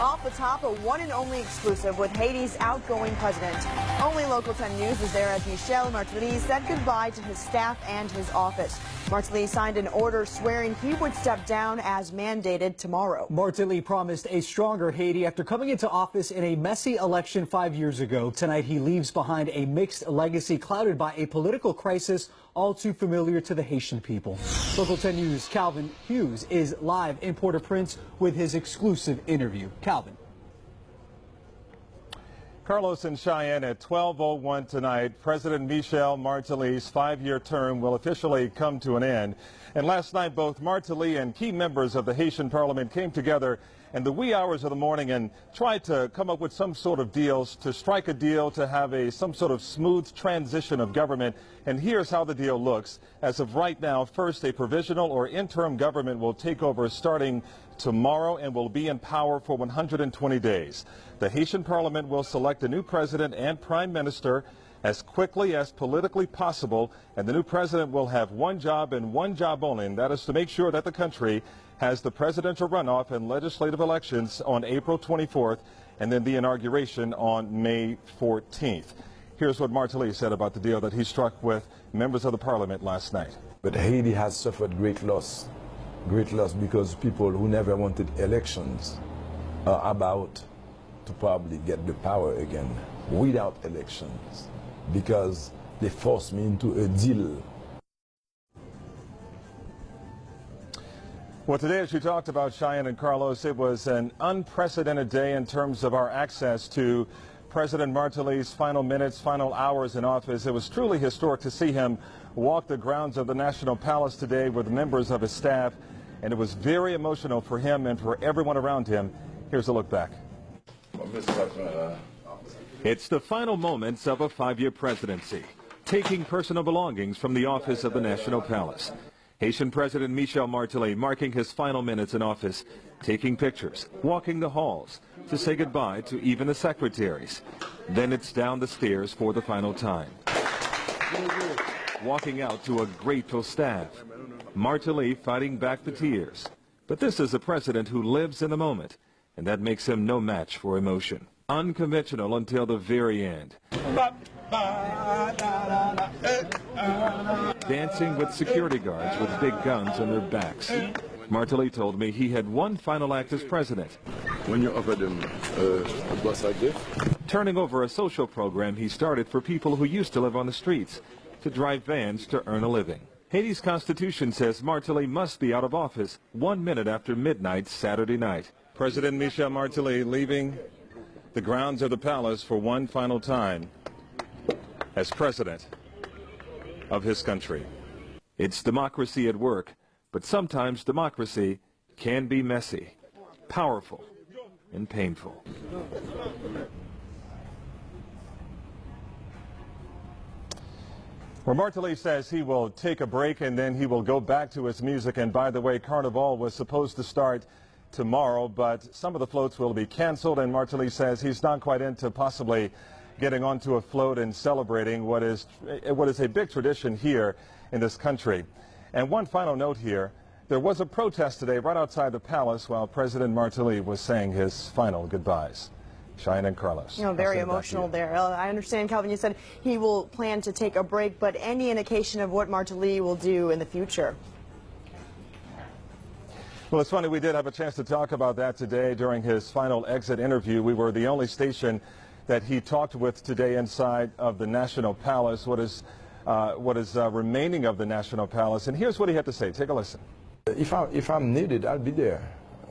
Off the top, a one and only exclusive with Haiti's outgoing president. Only Local 10 News was there as Michel Martelly said goodbye to his staff and his office. Martelly signed an order swearing he would step down as mandated tomorrow. Martelly promised a stronger Haiti after coming into office in a messy election 5 years ago. Tonight he leaves behind a mixed legacy clouded by a political crisis all too familiar to the Haitian people. Local 10 News' Calvin Hughes is live in Port-au-Prince with his exclusive interview. Calvin. Carlos and Cheyenne at 12:01 tonight. President Michel Martelly's 5-year term will officially come to an end. And last night, both Martelly and key members of the Haitian parliament came together in the wee hours of the morning and tried to come up with some sort of deals, to strike a deal, to have some sort of smooth transition of government. And here's how the deal looks. As of right now, first, a provisional or interim government will take over starting tomorrow and will be in power for 120 days. The Haitian parliament will select a new president and prime minister as quickly as politically possible, and the new president will have one job and one job only, and that is to make sure that the country has the presidential runoff and legislative elections on April 24th and then the inauguration on May 14th. Here's what Martelly said about the deal that he struck with members of the parliament last night. But Haiti has suffered great loss because people who never wanted elections are about to probably get the power again without elections because they forced me into a deal. Well, today, as you talked about, Cheyenne and Carlos, it was an unprecedented day in terms of our access to President Martelly's final minutes, final hours in office. It was truly historic to see him walk the grounds of the National Palace today with members of his staff, and it was very emotional for him and for everyone around him. Here's a look back. It's the final moments of a 5-year presidency, taking personal belongings from the office of the National Palace. Haitian President Michel Martelly marking his final minutes in office, taking pictures, walking the halls to say goodbye to even the secretaries. Then it's down the stairs for the final time. Walking out to a grateful staff. Martelly fighting back the tears. But this is a president who lives in the moment, and that makes him no match for emotion. Unconventional until the very end. Dancing with security guards with big guns on their backs. Martelly told me he had one final act as president. When you offer them a bus like this? Turning over a social program he started for people who used to live on the streets to drive vans to earn a living. Haiti's constitution says Martelly must be out of office 1 minute after midnight Saturday night. President Michel Martelly leaving the grounds of the palace for one final time as president of his country. It's democracy at work, but sometimes democracy can be messy, powerful, and painful. Well, Martelly says he will take a break and then he will go back to his music. And by the way, Carnival was supposed to start tomorrow, but some of the floats will be canceled, and Martelly says he's not quite into possibly getting onto a float and celebrating what is a big tradition here in this country. And one final note here, there was a protest today right outside the palace while President Martelly was saying his final goodbyes. Cheyenne and Carlos. You know, very emotional there. I understand, Calvin, you said he will plan to take a break, but any indication of what Martelly will do in the future? Well, it's funny, we did have a chance to talk about that today during his final exit interview. We were the only station that he talked with today inside of the National Palace, what is remaining of the National Palace. And here's what he had to say. Take a listen. If I'm needed, I'll be there.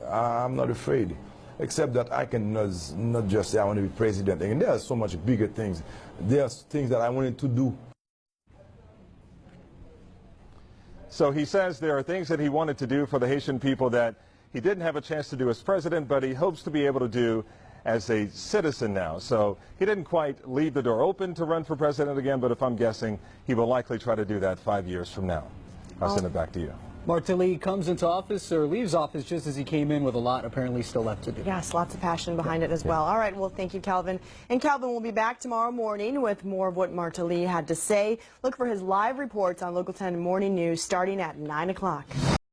I'm not afraid, except that I can not just say I want to be president. And there are so much bigger things. There are things that I wanted to do. So he says there are things that he wanted to do for the Haitian people that he didn't have a chance to do as president, but he hopes to be able to do as a citizen now. So he didn't quite leave the door open to run for president again, but if I'm guessing, he will likely try to do that 5 years from now. I'll send it back to you. Martelly comes into office or leaves office just as he came in, with a lot apparently still left to do. Yes, lots of passion behind it as well. All right, well, thank you, Calvin. And Calvin will be back tomorrow morning with more of what Martelly had to say. Look for his live reports on Local 10 Morning News starting at 9 o'clock.